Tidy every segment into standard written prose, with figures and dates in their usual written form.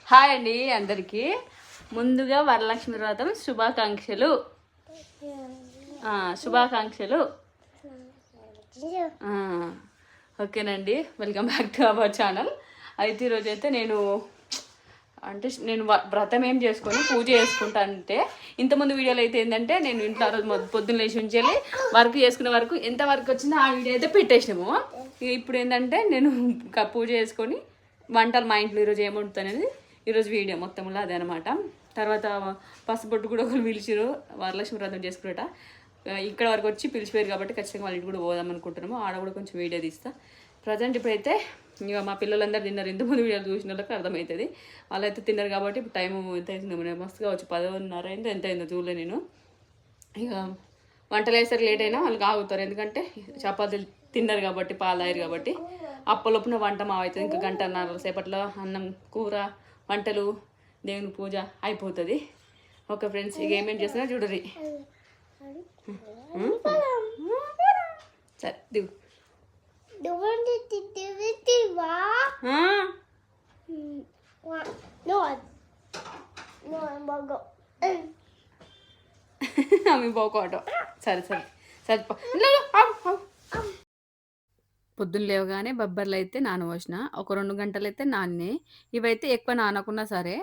Hi అండి అందరికీ. ముందుగా వరలక్ష్మి వ్రతం శుభాకాంక్షలు. శుభాకాంక్షలు. ఓకేనండి, welcome back to our channel. అయితే ఈరోజు అయితే నేను వ్రతం ఏం చేసుకొని పూజ చేసుకుంటా. అంటే ఇంతకుముందు వీడియోలో అయితే ఏంటంటే నేను ఇంట్లో రోజు పొద్దున్న లేచి ఉంచేది వర్క్ చేసుకునే వరకు ఎంత వర్క్ వచ్చిందో ఆ వీడియో అయితే పెట్టేసినాము. ఇప్పుడు ఏంటంటే నేను పూజ చేసుకొని వంటలు మా ఇంట్లో ఈరోజు ఏముంటుంది ఈరోజు వీడియో మొత్తంలో అదే అనమాట. తర్వాత పసుపొట్టు కూడా ఒకరు పిలిచిరు, వరలక్ష్మి వ్రతం చేసుకునేట ఇక్కడ వరకు వచ్చి పిలిచిపోయారు కాబట్టి ఖచ్చితంగా వాళ్ళ ఇంటికి కూడా పోదాం అనుకుంటున్నాము. ఆడ కూడా కొంచెం వీడియో తీస్తా. ప్రజెంట్ ఇప్పుడైతే ఇక మా పిల్లలందరూ తిన్నారు. ఇంతకుముందు వీడియోలు చూసిన వాళ్ళకి అర్థమవుతుంది. వాళ్ళైతే తిన్నారు కాబట్టి ఇప్పుడు టైం ఎంత అవుతుంది మస్తుగా వచ్చి 10:30 అయిందో ఎంత అయిందో చూడలే నేను. ఇక వంటలు వేసరికి లేట్ అయినా వాళ్ళకి ఆగుతారు, ఎందుకంటే చపాతీలు తిన్నారు కాబట్టి పాలు తాగారు కాబట్టి. అప్పలోపున వంట అవుతుంది. ఇంకా 1:30 సేపట్లో అన్నం కూర వంటలు దేవుని పూజ అయిపోతుంది. ఓకే ఫ్రెండ్స్, ఇక ఏమేమి చేస్తున్నా చూడరి. సరే దిగు. ఆమె పోకోవటం. సరే సరే సరే. పొద్దున్న లేవగానే బొబ్బర్లు అయితే నానబోసిన. ఒక 2 గంటలు అయితే నానినాయి. ఇవైతే ఎక్కువ నానకున్నా సరే,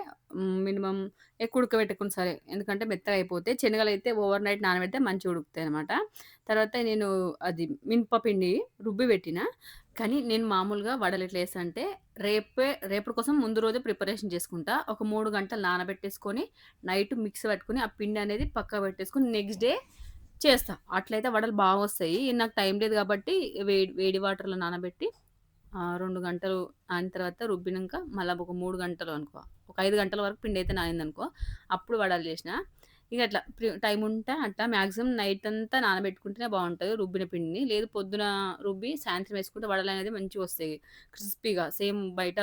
మినిమం ఎక్కువ ఉడకబెట్టుకున్నా సరే, ఎందుకంటే మెత్తగా అయిపోతాయి. శనగలు అయితే ఓవర్ నైట్ నానబెడితే మంచిగా ఉడుకుతాయి అనమాట. తర్వాత నేను అది మినపపిండి రుబ్బి పెట్టిన. కానీ నేను మామూలుగా వడలు ఎట్లా చేస్తా అంటే రేపటి కోసం ముందు రోజే ప్రిపరేషన్ చేసుకుంటా. ఒక 3 గంటలు నానబెట్టేసుకొని నైట్ మిక్సీ పట్టుకొని ఆ పిండి అనేది పక్కకు పెట్టేసుకొని నెక్స్ట్ డే చేస్తా. అట్లయితే వడలు బాగొస్తాయి. నాకు టైం లేదు కాబట్టి వేడి వాటర్‌లో నానబెట్టి 2 గంటలు నానిన తర్వాత రుబ్బినంక మళ్ళా ఒక 3 గంటలు అనుకో, ఒక 5 గంటల వరకు పిండయితే నానిందనుకో, అప్పుడు వడలు చేసిన. ఇక అట్లా టైం ఉంటే అట్లా మాక్సిమం నైట్ అంతా నానబెట్టుకుంటేనే బావుంటది రుబ్బిన పిండిని. లేదు పొద్దున రుబ్బి సాయంత్రం వేసుకుంటే వడలనేది మంచిగొస్తాయి. క్రిస్పీగా సేమ్ బయట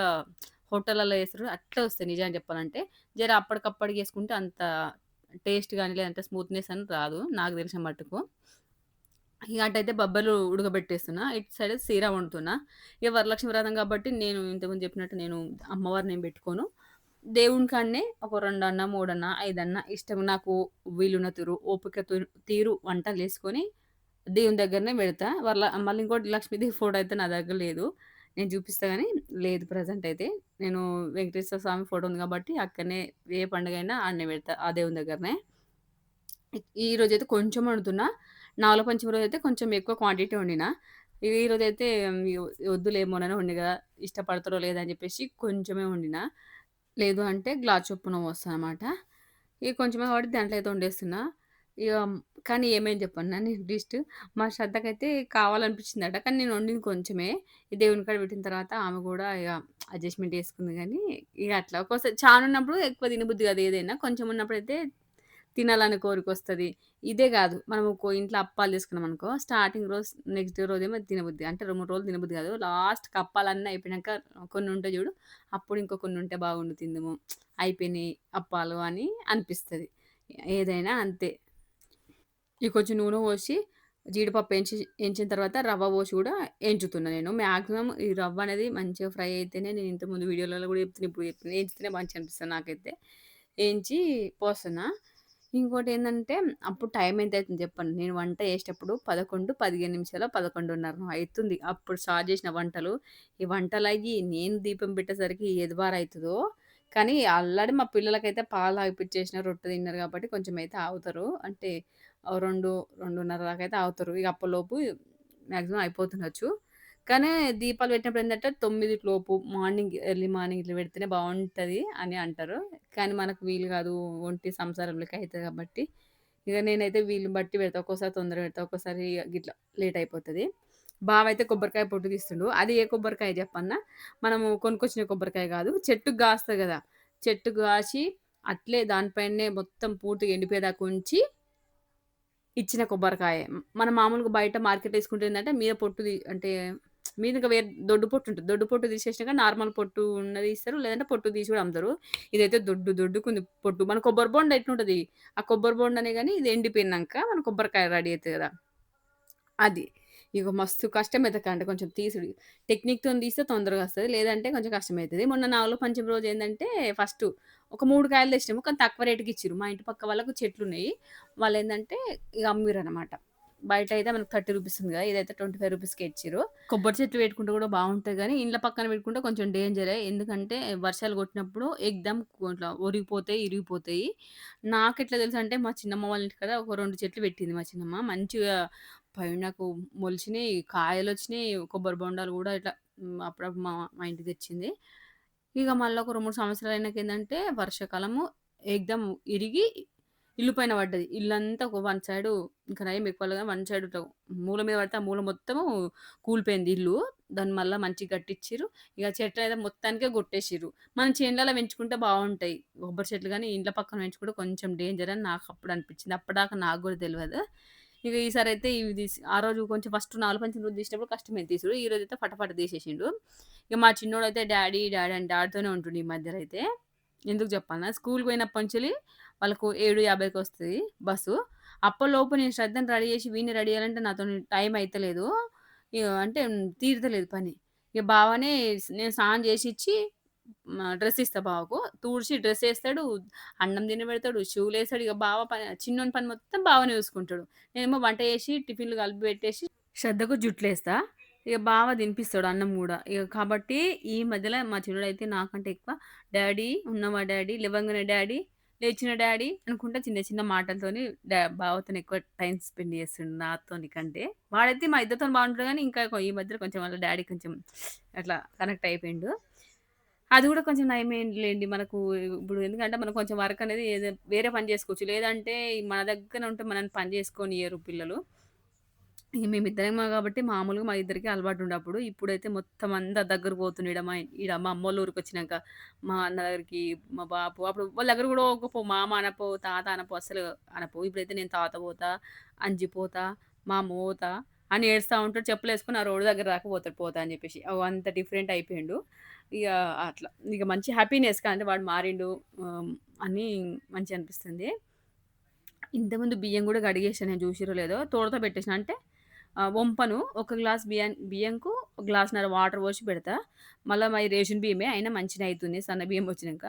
హోటళ్ళలో చేస్తారు అట్లే వస్తాయి నిజానికి చెప్పాలంటే. జర అప్పటికప్పటికి చేసుకుంటే అంత టేస్ట్ గాని, లేదంటే స్మూత్‌నెస్ అని రాదు నాకు తెలిసిన మట్టుకు. ఇక అటైతే బబ్బర్లు ఉడకబెట్టేస్తున్నా. ఇటు సైడ్ సీరా వండుతున్నా. ఇక వరలక్ష్మి వ్రతం కాబట్టి నేను ఇంతకుముందు చెప్పినట్టు నేను అమ్మవారిని ఏం పెట్టుకోను. దేవుని కాడనే ఒక 2 అన్నా, 3 అన్నా, 5 అన్నా ఇష్టం నాకు వీలున్న ఓపిక తీరు వంటలేసుకొని దేవుని దగ్గరనే పెడతా. మళ్ళీ ఇంకోటి లక్ష్మీదేవి ఫోటో అయితే నా దగ్గర లేదు. నేను చూపిస్తా గానీ లేదు ప్రెజెంట్ అయితే. నేను వెంకటేశ్వర స్వామి ఫోటో ఉంది కాబట్టి అక్కడనే ఏ పండుగైనా ఆడనే పెడతా ఆ దేవుని దగ్గరనే. ఈరోజైతే కొంచెం వండుతున్నా. నాగుల పంచమి రోజైతే కొంచెం ఎక్కువ క్వాంటిటీ వండినా. ఈరోజైతే వద్దులేమోనని వండిన కదా, ఇష్టపడతారో లేదో అని చెప్పేసి కొంచెమే వండినా. లేదు అంటే గ్లాస్ చొప్పున పోస్తానమాట. ఇక కొంచెమే కాబట్టి దాంట్లో అయితే వండేస్తున్నా. ఇక కానీ ఏమైంది చెప్పన్నా నేను డిస్ట్ మా శ్రద్ధకైతే కావాలనిపించిందట. కానీ నేను వండింది కొంచెమే. ఈ దేవుని కాడ పెట్టిన తర్వాత ఆమె కూడా ఇక అడ్జస్ట్‌మెంట్ చేసుకుంది గానీ, ఇక అట్లా ఒక్కోసారి చానున్నప్పుడు ఎక్కువ తినబుద్ధి కాదు ఏదైనా. కొంచెం ఉన్నప్పుడైతే తినాలని కోరికొస్తది. ఇదే గాదు, మనం ఇంట్లో అప్పాలు చేసుకున్నామనుకో, స్టార్టింగ్ రోజు నెక్స్ట్ డే రోజేమో తినబుద్ధి. అంటే 2, 3 రోజులు తినబుద్ధి గాదు. లాస్ట్‌కి అప్పాలన్నీ అయిపోయినాక కొన్ని ఉంటాయి జూడు, అప్పుడు ఇంకో కొన్ని ఉంటే బాగుండు తిందుము, అయిపోయినాయి అప్పాలు అని అనిపిస్తది. ఏదైనా అంతే. ఇక కొంచెం నూనె పోసి, జీడిపప్పు ఎంచిన తర్వాత రవ్వ పోసి కూడా ఎంచుతున్నా నేను. మాక్సిమం ఈ రవ్వ అనేది మంచిగా ఫ్రై అయితేనే, నేను ఇంతకుముందు వీడియోలలో కూడా చెప్తున్నా, ఇప్పుడు చెప్తున్నా, ఎంచితేనే మంచిగా అనిపిస్తది నాకైతే. ఏంచి పోస్తున్నా. ఇంకోటేందంటే, అప్పుడు టైం ఎంతయితుంది చెప్పండి. నేను వంట చేసేటప్పుడు 11, 15 నిమిషాలో 11:30 అయితుంది. అప్పుడు స్టార్ట్ చేసిన వంటలు. ఈ వంటలయ్యి నేను దీపం పెట్టేసరికి ఎదువారయితదో, కానీ ఆల్రెడీ మా పిల్లలకైతే పాలు తాగిపిచ్చేసిన, రొట్టె తిన్నారు కాబట్టి కొంచెం అయితే ఆగుతారు. అంటే 2, 2:30 దాకా అయితే ఆగుతారు. ఇక అప్పటిలోపు మాక్సిమం అయిపోతుండొచ్చు. కానీ దీపాలు పెట్టినప్పుడు ఏంటంటే 9 లోపు ఎర్లీ మార్నింగ్ ఇట్లా పెడితేనే బావుంటది అని అంటారు. కానీ మనకు వీలు కాదు. ఒంటి సంసారం లెక్క అయితది కాబట్టి, ఇక నేనైతే వీలుని బట్టి పెడతా. ఒక్కోసారి తొందరగా పెడతా, ఒక్కోసారి గిట్లా లేట్ అయిపోతది. బావైతే కొబ్బరికాయ పొట్టు తీస్తుండు. అది ఏ కొబ్బరికాయ చెప్పన్నా? మనము కొనుక్కొచ్చిన కొబ్బరికాయ కాదు, చెట్టుకి కాస్తది కదా! చెట్టుకి కాసి అట్లే దానిపైనే మొత్తం పూర్తిగా ఎండిపోయేదాకా ఉంచి ఇచ్చిన కొబ్బరికాయ. మనం మామూలుగా బయట మార్కెట్‌లో తీసుకుంటే ఏందంటే మీద పొట్టు అంటే మీద ఇంకా దొడ్డు పొట్టు ఉంటది. దొడ్డు పొట్టు తీసేసినాక నార్మల్ పొట్టు ఉన్నది ఇస్తారు. లేదంటే పొట్టు తీసి కూడా అమ్ముతారు. ఇదైతే దొడ్డుకుంది పొట్టు. మన కొబ్బరి బోండా ఎట్లుంటది? ఆ కొబ్బరి బోండానే గాని ఇది ఎండిపోయినంక మన కొబ్బరికాయ రెడీ అయితది కదా! అది. ఇగ మస్తు కష్టమైతది కొంచెం తీసుడు. టెక్నిక్‌తోని తీస్తే తొందరగా వస్తది. లేదంటే కొంచెం కష్టమైతది. మొన్న నాగుల పంచమి రోజు ఏందంటే ఫస్టు ఒక 3 కాయలు తెచ్చినాము. కానీ తక్కువ రేట్‌కి ఇచ్చిర్రు. మా ఇంటి పక్క వాళ్ళకు చెట్లున్నాయి. వాళ్ళేందంటే ఇగ అమ్మిర్రనమాట. బయటయితే మనకు రూ. 30 ఉంది కదా! ఇదైతే రూ. 25కే ఇచ్చిర్రు. కొబ్బరి చెట్లు పెట్టుకుంటే కూడా బావుంటది గానీ, ఇండ్ల పక్కన పెట్టుకుంటే కొంచెం డేంజరే. ఎందుకంటే వర్షాలు కొట్టినప్పుడు ఎక్దమ్ ఇట్లా ఒరిగిపోతాయి, ఇరిగిపోతాయి. నాకెట్లా తెలుసంటే మా చిన్నమ్మ వాళ్ళ ఇంటికాడ ఒక 2 చెట్లు పెట్టింది మా చిన్నమ్మ. మంచిగా పైనకు మొలిచినయి, కాయలొచ్చినయి, కొబ్బరి బొండాలు గూడా ఇట్లా అప్పుడప్పుడు మా ఇంటికి తెచ్చింది. ఇగ మళ్ళా ఒక 2, 3 సంవత్సరాలైనంకేందంటే వర్షాకాలము ఏకదం ఇరిగి ఇల్లు పైన పడ్డది. ఇల్లంతా ఒక వన్ సైడు ఇంక నయం ఎక్కువలే గాని వన్ సైడ్ ఇట్లా మూల మీద పడితే ఆ మూల మొత్తము కూలిపోయింది ఇల్లు. దాన్ని మళ్ళా మంచిగా కట్టిచ్చిర్రు. ఇగ చెట్లయితే మొత్తానికే కొట్టేసిర్రు. మనం చేన్లలో పెంచుకుంటే బావుంటాయి. కొబ్బరి చెట్లు గాని, ఇండ్ల పక్కన పెంచుకుంటే కొంచెం డేంజర్ అని నాకప్పుడు అనిపించింది. అప్పటిదాకా నాకు గూడా తెలవదు. ఇగ ఈసారైతే ఇవి ఆ రోజు కొంచెం ఫస్ట్ నాలుగు పంచుల రోజు తీసినప్పుడు కష్టమైంది తీసుడు. ఈరోజైతే ఫటాఫట తీసేసిండు. ఇగ మా చిన్నోడైతే డాడీ, డాడీ అని డాడీతోనే ఉంటుండు ఈ మధ్యలో అయితే. ఎందుకు చెప్పాలనా? స్కూలుకి పోయినప్పటినుంచెల్లి వాళ్ళకు 7:50కి వస్తది బస్సు. అప్పటిలోపు నేను శ్రద్ధని రెడీ చేసి వీడిని రెడీ చేయాలంటే నాతోని టైం అయితలేదు. ఇగ అంటే తీరతలేదు పని. ఇగ బావనే నేను స్నానం చేసిచ్చి డ్రెస్ ఇస్తా బావకు. తుడిచి డ్రెస్ ఏస్తాడు, అన్నం తినబెడతాడు, షూలేస్తాడు. ఇగ బావ పని చిన్నోని పని మొత్తం బావనే చూసుకుంటాడు. నేనేమో వంట చేసి, టిఫిన్‌లు కలిపి పెట్టేసి శ్రద్ధకు జుట్లేస్తా. ఇగ బావ తినిపిస్తాడు అన్నం గూడా. ఇగ కాబట్టి ఈ మధ్యలో మా చిన్నోడైతే నాకంటే ఎక్కువ డాడీ ఉన్నవా డాడీ, లెవ్వంగానే డాడీ, లేచిన డాడీ అనుకుంటా చిన్న చిన్న మాటలతోని బావతోని ఎక్కువ టైమ్ స్పెండ్ చేస్తుండు నాతోని కంటే. వాడైతే మా ఇద్దరితోని బాగుంటాడు గానీ, ఇంకా ఈ మధ్యలో కొంచెం వాళ్ళ డాడీ కొంచెం అట్లా కనెక్ట్ అయిపోయిండు. అది గూడా కొంచెం నయమేంలేండి. మనకు ఇప్పుడు ఎందుకంటే మనం కొంచెం వర్క్ అనేది వేరే పని జేసుకోవచ్చు. లేదంటే మన దగ్గర ఉంటే మనల్ని పని జేసుకోనియ్యరు పిల్లలు. ఇగ మేమిద్దరమే గాబట్టి మామూలుగా మా ఇద్దరికీ అలవాటుండే అప్పుడు. ఇప్పుడైతే మొత్తం అంతా దగ్గరకు పోతుండు. ఈడ మా అమ్మోళ్ళ ఊరికొచ్చినంక మా అన్న దగ్గరికి, మా బాపు అప్పుడు వాళ్ళ దగ్గర గూడా ఊకపో మామ అనపో, తాత అనపో అస్సలు అనపో. ఇప్పుడైతే నేను తాత పోతా, అంజి పోతా, మామ పోతా అని ఏడుస్తా ఉంటాడు. చెప్పులేసుకొని ఆ రోడ్డు దగ్గర దాకా పోతాడు పోతా అని జెప్పేసి. అంత డిఫరెంట్ అయిపోయిండు. ఇగ అట్లా. ఇగ మంచి హ్యాపీనెస్‌గా అంటే వాడు మారిండు అని మంచిగనిపిస్తుంది. ఇంతకుముందు బియ్యం గూడా కడిగేసిన నేను జూషిర్రో లేదో తోడతో పెట్టేసిన. అంటే వంపను. ఒక గ్లాస్ బియ్యంకు ఒక గ్లాసున్నర వాటర్ పోసి పెడతా. మళ్ళా మయి రేషన్ బియ్యమే అయినా మంచిగనే అయితుంది సన్న బియ్యం వచ్చినంక.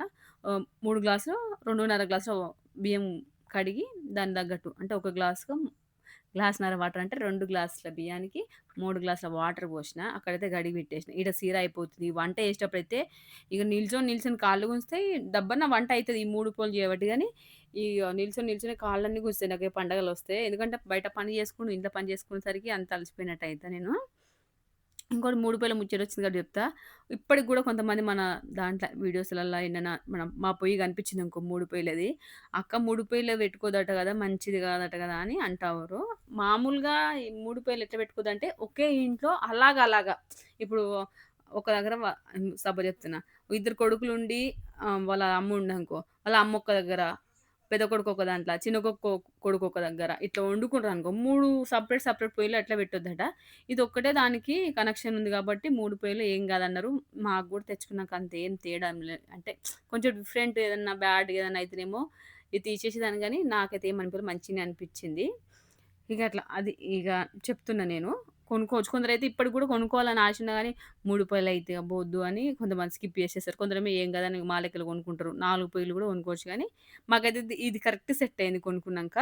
3 గ్లాసులు 2:30 గ్లాసులు బియ్యం కడిగి దానికి తగ్గట్టు అంటే ఒక గ్లాస్‌కు గ్లాసున్నర వాటర్ అంటే 2 గ్లాసుల బియ్యానికి 3 గ్లాసుల వాటర్ పోసిన. అక్కడైతే గడిగి పెట్టేసిన. ఈడ సీర అయిపోతది. వంట చేసేటప్పుడైతే ఇగ నిల్చొని కాళ్ళు గుంజుతాయి. దబ్బన్న వంట అయితది. ఈ 3 పూటలు చేయబట్టి గానీ, ఇగ నిల్చొని కాళ్ళన్నీ గుంజుతాయి నాకు ఈ పండగలొస్తే. ఎందుకంటే బయట పని చేసుకొని, ఇంట్లో పని చేసుకునేసరికి అంత అలసిపోయినట్టు అయితా నేను. ఇంకోటి మూడిపోయిల ముచ్చటొచ్చింది కాబట్టి చెప్తా. ఇప్పటికి గూడా కొంతమంది మన దాంట్ల వీడియోస్‌లల్ల ఏడనైనా మా పొయ్యి కనిపించిందనుకో మూడు పొయ్యిలది. "అక్క మూడు పొయ్యిలే పెట్టుకోదట గదా! మంచిది గాదట గదా!" అని అంటారు. మామూలుగా ఈ మూడు పొయ్యిలు ఎట్లా పెట్టుకోదంటే ఒకే ఇంట్లో అలాగా ఇప్పుడు ఒక దగ్గర సపోజ్ చెప్తున్నా. ఇద్దరు కొడుకులుండి వాళ్ళ అమ్మ ఉందనుకో. వాళ్ళ అమ్మ ఒక దగ్గర, పెద్ద కొడుకు ఒక దాంట్ల, చిన్న కొడుకు ఒక దగ్గర ఇట్లా వండుకుంటారనుకో 3 సెపరేట్ పొయ్యిలు అట్లా పెట్టొద్దట. ఇదొక్కటే దానికి కనెక్షన్ ఉంది గాబట్టి 3 పొయ్యిలు ఏం గాదన్నారు. మాకు గూడా తెచ్చుకున్నాక అంతేం తేడా అంటే కొంచెం డిఫరెంట్ ఏదన్నా బ్యాడ్‌గా ఏదన్నా అయితేనేమో ఇది తీసేసేదాన్ని గానీ, నాకైతే ఏమనిపియలే మంచిగనే అనిపిచ్చింది. ఇగ అట్లా అది ఇగ చెప్తున్నా నేను. కొనుక్కోవచ్చు. కొందరైతే ఇప్పటికి గూడా కొనుక్కోవాలని ఆశ ఉన్నా గానీ, 3 పొయ్యిలయితే అబ్బో! వద్దు అని కొంతమంది స్కిప్ చేసేసారు. కొందరేమో ఏం కాదని మా లెక్కల కొనుక్కుంటారు. 4 పొయ్యిలు గూడా కొనుక్కోవచ్చు గానీ, మాకైతే ఇది కరెక్ట్ సెట్ అయింది కొనుక్కున్నాంక.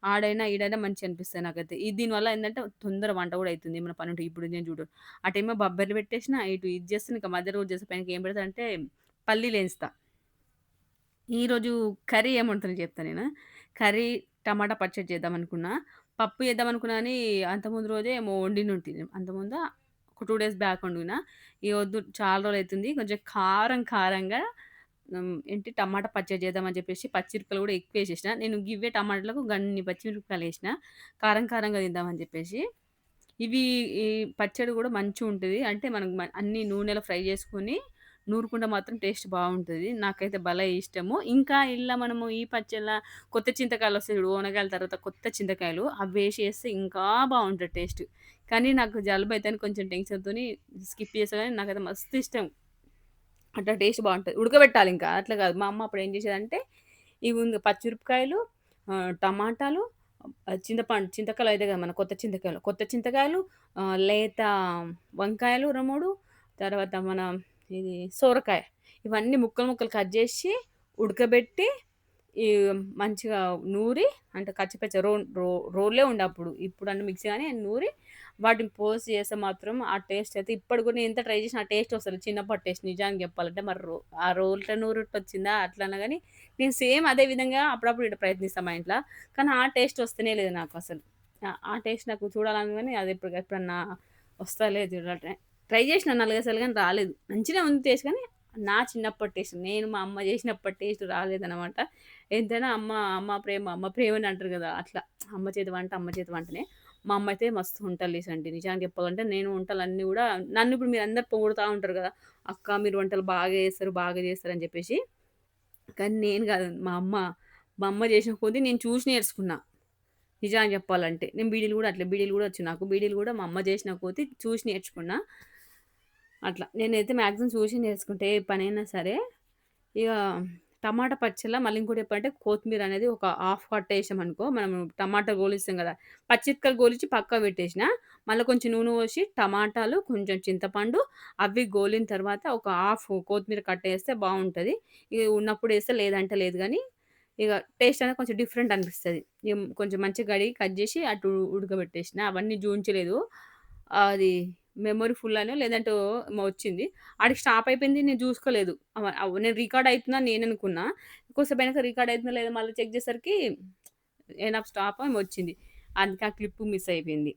ఆడైనా, ఈడైనా మంచిగనిపిస్తది నాకైతే. దీనివల్ల ఏందంటే తొందర వంట గూడా అయితుంది. ఏమన్నా పనుంటే ఇప్పుడు నేను చూడు అటేమో బబ్బెర్లు పెట్టేసినా, ఇటు ఇది చేస్తున్నా, ఇంక మధ్య రోజు చేసే పనికి ఏం పెడతా అంటే పల్లీలేంచుతా. ఈరోజు కర్రీ ఏం వండుతానో చెప్తా నేను. కర్రీ టమాటా పచ్చడి చేద్దామనుకున్నా. పప్పు చేద్దామనుకున్నా గానీ, అంతకుముందు రోజే ఏమో వండినుంటిని. అంతకుముందా ఒక 2 డేస్ బ్యాక్ వండినా. ఇగ వద్దు చాలా రోజులైతుంది. కొంచెం కారంగా ఏంటి టమాటా పచ్చడి చేద్దామని చెప్పేసి పచ్చిమిరపకాయలు గూడా ఎక్కువేసేసిన. నేను గివ్వే టమాటాలకు గన్ని పచ్చిమిరపకాయలేసిన. కారంగా తిందామని చెప్పేసి. ఇవి ఈ పచ్చడి గూడా మంచిగుంటది. అంటే మనం అన్నీ నూనెలో ఫ్రై చేసుకొని, నూరుకుంటే మాత్రం టేస్ట్ బావుంటది. నాకైతే భలే ఇష్టము. ఇంకా ఇలా మనము ఈ పచ్చళ్ళ కొత్త చింతకాయలొస్తాయి చూడు, ఓనగాయల తర్వాత కొత్త చింతకాయలు అవేసి చేస్తే ఇంకా బావుంటది టేస్ట్. కానీ నాకు జలుబయితదని కొంచెం టెన్షన్‌తోని స్కిప్ చేసా గానీ నాకైతే మస్తు ఇష్టం. అట్లా టేస్ట్ బావుంటది. ఉడకబెట్టాలింకా అట్లా గాదు. మా అమ్మ అప్పుడు ఏం చేసేదంటే, పచ్చిమిరపకాయలు, టమాటాలు, చింతకాయలు అయితాయి కదా! మన కొత్త చింతకాయలు. కొత్త చింతకాయలు, లేత వంకాయలు 2, 3, తర్వాత మన ఇది సోరకాయ. ఇవన్నీ ముక్కలు ముక్కలు కట్ జేసి, ఉడకబెట్టి, ఈ మంచిగా నూరి, అంటే కచ్చపచ్చ రోలే ఉండే అప్పుడు. ఇప్పుడంటే మిక్సీ గాని నూరి, వాటిని పోసి చేస్తే మాత్రం ఆ టేస్ట్ అయితే ఇప్పటికి కూడా నేను ఎంత ట్రై చేసినా ఆ టేస్ట్ వస్తలేదు. చిన్నప్పటి టేస్ట్ నిజానికి చెప్పాలంటే. మరి ఆ రోట్లో నూరుట్టొచ్చిందా అట్లన్నా గాని, నేను సేమ్ అదే విధంగా అప్పుడప్పుడు ఇట్లా ప్రయత్నిస్తా మా ఇంట్ల. కానీ ఆ టేస్ట్ వస్తనే లేదు నాకసలు. ఆ టేస్ట్ నాకు చూడాలని గాని అది ఎప్పుడన్నా వస్తలేదు చూడాలంటే. ట్రై చేసిన 4, 5 సార్లు గాని రాలేదు. మంచినే ఉంది టేస్ట్ కానీ, నా చిన్నప్పటి టేస్ట్. నేను మా అమ్మ చేసినప్పటి టేస్ట్ రాలేదనమాట. ఎంతైనా అమ్మ ప్రేమ అని అంటారు గదా! అట్లా. అమ్మ చేతి వంట, అమ్మ చేతి వంటనే. మా అమ్మ అయితే మస్తు వంటలు చేసేదండి. నిజానికి చెప్పాలంటే నేను వంటలన్నీ గూడా నన్ను ఇప్పుడు మీరందరూ పొగుడుతా ఉంటారు గదా! "అక్క మీరు వంటలు బాగా చేస్తారు, బాగా చేస్తారు" అని చెప్పేసి. కానీ నేను గాదు. మా అమ్మ చేసిన కొద్దీ నేను చూసి నేర్చుకున్నా. నిజానికి చెప్పాలంటే. నేను బీడీలు గూడా అట్లే. బీడీలు గూడా వచ్చు నాకు. బీడీలు గూడా మా అమ్మ చేసిన కొద్దీ చూసి నేర్చుకున్నా. అట్లా. నేనైతే మాక్సిమం చూసి నేర్చుకుంటా ఏ పనైనా సరే. ఇగ టమాటా పచ్చడిల మళ్ళీ ఇంకోటి చెప్పాలంటే కొత్తిమీర అనేది ఒక హాఫ్ కట్టేసామనుకో, మనం టమాటా గోలిస్తాం గదా! పచ్చిమిరపకాయలు గోలిచ్చి పక్కకు పెట్టేసిన. మళ్ళా కొంచెం నూనె పోసి టమాటాలు, కొంచెం చింతపండు అవి గోలిన తర్వాత ఒక హాఫ్ కొత్తిమీర కట్టేస్తే బావుంటది. ఇగ ఉన్నప్పుడు ఏస్తా లేదంటే లేదు గానీ, ఇగ టేస్ట్ అనేది కొంచెం డిఫరెంట్ అనిపిస్తది. కొంచెం మంచిగా కడిగి కట్ జేసి అటు ఉడకబెట్టేసిన. అవన్నీ జూయించలేదు. అది మెమరీ ఫుల్ అనో లేదంటే ఏమో వచ్చింది. ఆడికి స్టాప్ అయిపోయింది. నేను జూసుకోలేదు. నేను రికార్డ్ అయితుందని నేననుకున్నా. కొద్దిసేపయినాక రికార్డ్ అయితుందో లేదో మళ్ళీ చెక్ చేసేసరికి ఎండ్ ఆఫ్ స్టాపో ఏమో వచ్చింది. అందుకే ఆ క్లిప్పు మిస్ అయిపోయింది.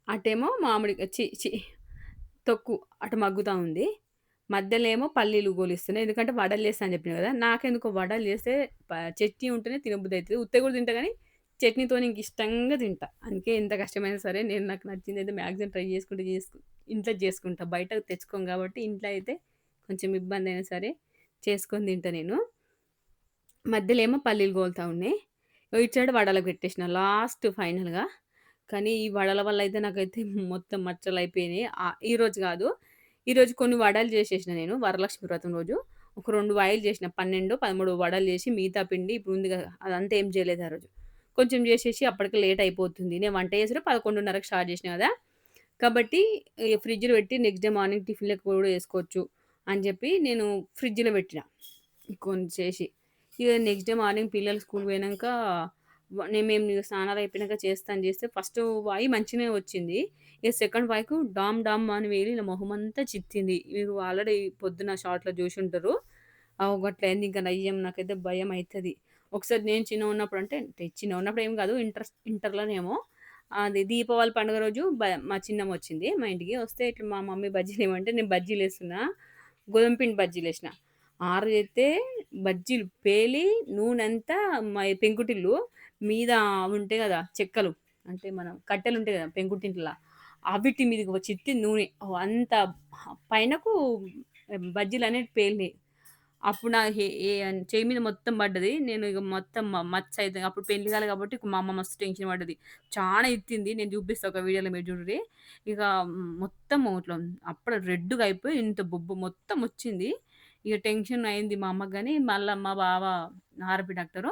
అటేమో తొక్కు అటు మగ్గుతా ఉంది. మధ్యలో ఏమో పల్లీలు గోలిస్తున్నా. ఎందుకంటే వడలు చేస్తా అని చెప్పినా గదా! నాకెందుకో వడలు చేస్తే చట్నీ ఉంటేనే తినబుద్దయితది. ఉత్తయి కూడా తింటా గానీ, చట్నీతోని ఇంకిష్టంగా తింటా. అందుకే ఎంత కష్టమైనా సరే నేను నాకు నచ్చిందయితే మాక్సిమం ట్రై చేసుకుంటూ ఇంట్లో చేసుకుంటా. బయట తెచ్చుకోం గాబట్టి ఇంట్లో అయితే కొంచెం ఇబ్బందయినా సరే చేసుకొని తింటా నేను. మధ్యలో ఏమో పల్లీలు గోలుతా ఉన్నాయి. ఇటు సైడ్ వడలకు పెట్టేసిన లాస్ట్ ఫైనల్‌గా. కానీ ఈ వడల వల్ల అయితే నాకైతే మొత్తం మచ్చలయిపోయినాయి. ఈరోజు గాదు. ఈరోజు కొన్ని వడలు చేసేసిన నేను వరలక్ష్మి వ్రతం రోజు. ఒక 2 వాయిలు చేసిన. 12, 13 వడలు చేసి మిగతా పిండి ఇప్పుడు ఉంది గదా! అదంతా ఏం చేయలేదు ఆ రోజు. కొంచెం చేసేసి అప్పటికి లేట్ అయిపోతుంది. నేను వంట చేసుడు 11:30కి స్టార్ట్ చేసినా గదా! కాబట్టి ఫ్రిడ్జ్‌లో పెట్టి నెక్స్ట్ డే మార్నింగ్ టిఫిన్‌లకి కూడా చేసుకోవచ్చు అని చెప్పి నేను ఫ్రిడ్జ్‌లో పెట్టిన. కొన్ని చేసి. ఇగ నెక్స్ట్ డే మార్నింగ్ పిల్లలు స్కూల్‌కి పోయినంక మేము స్నానాలు అయిపోయినాక చేస్తా అని చేస్తే ఫస్ట్ వాయి మంచిగనే వచ్చింది. ఇగ సెకండ్ వాయికు డామ్ డామ్ అని పేలి నా మొహమంతా చిట్లింది. మీరు ఆల్రెడీ పొద్దున షార్ట్‌లో జూషుంటరు. గట్లయింది. ఇంక నయ్యం నాకైతే భయమైతది. ఒకసారి నేను చిన్నగున్నప్పుడు అంటే చిన్నగున్నప్పుడు ఏం గాదు. ఇంటర్‌లోనేమో అది దీపావళి పండుగ రోజు మా చిన్నమ్మొచ్చింది మా ఇంటికి. వస్తే ఇట్లా మా మమ్మీ బజ్జీలేయమంటే నేను బజ్జీలేస్తున్నా. గోధుమ పిండి బజ్జీలేసిన. ఆరజేత్తే బజ్జీలు పేలి నూనంతా మా పెంకుటిల్లు మీద ఉంటాయి గదా! చెక్కలు. అంటే మనం కట్టెలుంటాయి గదా! పెంకుటింట్ల. అవిటి మీదకి చిట్టింది నూనె. అంత పైనకు బజ్జీలనేవి పేలినాయి. అప్పుడు నా చెయ్యి మీద మొత్తం పడ్డది. నేను ఇగ మొత్తం మచ్చ అయితే అప్పుడు పెళ్లి కాలే కాబట్టి మా అమ్మ మస్తు టెన్షన్ పడ్డది. చానా ఇత్తింది. నేను చూపిస్తా ఒక వీడియోలో మీరు చూడుర్రి. ఇక మొత్తము ఇట్లా అప్పుడు రెడ్‌గా అయిపోయి ఇంత బొబ్బు మొత్తం వచ్చింది. ఇగ టెన్షన్ అయింది మా అమ్మకి గాని, మళ్ళా మా బావ ఆర్‌ఎంపీ డాక్టరు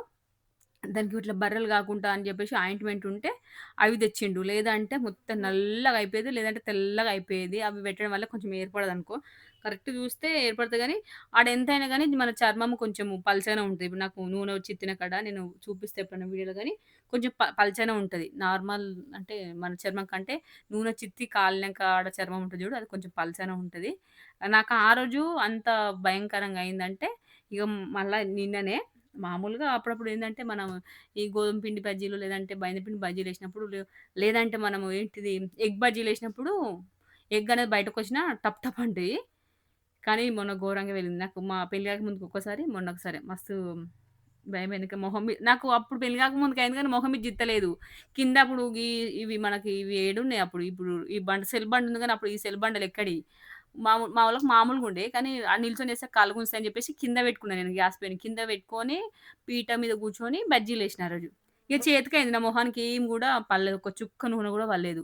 దానికి ఇట్లా బర్రెలు గాకుంటా అని జెప్పేసి ఆయింట్‌మెంట్ ఉంటే అవి తెచ్చిండు. లేదంటే మొత్తం నల్లగా అయిపోయేది. లేదంటే తెల్లగా అయిపోయేది. అవి పెట్టడం వల్ల కొంచెం ఏర్పడదనుకో. కరెక్ట్ చూస్తే ఏర్పడతది గానీ, ఆడెంతైనా గానీ మన చర్మం కొంచెం పల్చగానే ఉంటది. ఇప్పుడు నాకు నూనె చిత్తిన కాడ నేను చూపిస్తే ఎప్పుడైనా వీడియోలో గానీ కొంచెం పల్చగానే ఉంటది. నార్మల్ అంటే మన చర్మం కంటే నూనె చిత్తి కాలినంక ఆడ చర్మం ఉంటది జూడు అది కొంచెం పల్చగానే ఉంటది. నాకు ఆ రోజు అంత భయంకరంగా అయిందంటే, ఇగ మళ్ళా నిన్ననే మామూలుగా అప్పుడప్పుడు ఏందంటే, మనం ఈ గోధుమ పిండి బజ్జీలు, లేదంటే మైదాపిండి బజ్జీలేసినప్పుడు, లేదంటే మనము ఏంటిది ఎగ్ బజ్జీలేసినప్పుడు ఎగ్ అనేది బయటకొచ్చినా టప్ టప్ అంటయి. కానీ మొన్న ఘోరంగా వెళ్ళింది. నాకు మా పెళ్లి కాక ముందుకు ఒక్కసారి, మొన్నొకసారి మస్తు భయమైంది. ఇక మొహం నాకు అప్పుడు పెళ్లి కాక ముందుకయింది గానీ, మొహం మీద జిత్తలేదు. కింద అప్పుడు ఇవి మనకి ఇవి ఏడున్నాయి అప్పుడు. ఇప్పుడు ఈ సెల్ బండ్ ఉంది గానీ, అప్పుడు ఈ సెల్ బండలెక్కడియి. మా వాళ్ళకి మామూలుగుండే. కానీ నిల్చొని చేస్తే కాళ్ళు గుంజుతాయని చెప్పేసి కింద పెట్టుకున్నా నేను గ్యాస్ పొయ్యిని. కింద పెట్టుకొని పీట మీద కూర్చొని బజ్జీలేసిన ఆ రోజు. ఇక చేతికయింది. నా మొహానికి ఏం గూడా పడలేదు. ఒక చుక్క నూనె గూడా పడలేదు.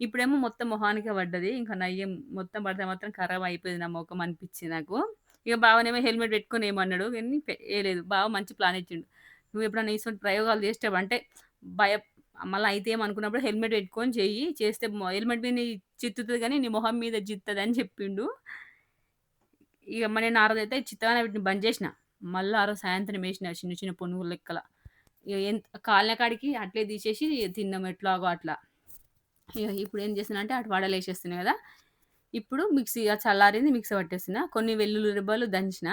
ఇప్పుడేమో మొత్తం మొహానికే పడ్డది. ఇంక నయ్యం మొత్తం పడితే మాత్రం ఖరాబ్ అయిపోయేది నా మొఖం అనిపిచ్చింది నాకు. ఇక బావనేమో హెల్మెట్ పెట్టుకొని ఏమన్నాడు. కానీ ఏయలేదు. బావ మంచి ప్లాన్ ఇచ్చిండు. నువ్వెప్పుడన్నా ఇటువంటి ప్రయోగాలు చేసేటప్పుడు అంటే భయ మళ్ళా అయితయేమో అనుకున్నప్పుడు హెల్మెట్ పెట్టుకొని చెయ్యి. చేస్తే హెల్మెట్ మీద చిత్తుతది గానీ, నీ మొహం మీద జిత్తదని చెప్పిండు. ఇగ నేను ఆ రోజైతే చిత్తగానే వీటిని బంద్ జేసిన. మళ్ళా ఆ రోజు సాయంత్రం ఏసిన చిన్న చిన్న పునుగులు లెక్కల. ఇగ కాలిన కాడికి అట్లే తీసేసి తిన్నాం ఎట్లాగో అట్లా. ఇగ ఇప్పుడేం చేస్తున్నానంటే అటు వడలేసేస్తున్నా గదా! ఇప్పుడు మిక్సీ చల్లారింది మిక్సీ పట్టేస్తున్నా. కొన్ని వెల్లుల్లి రెబ్బలు దంచిన.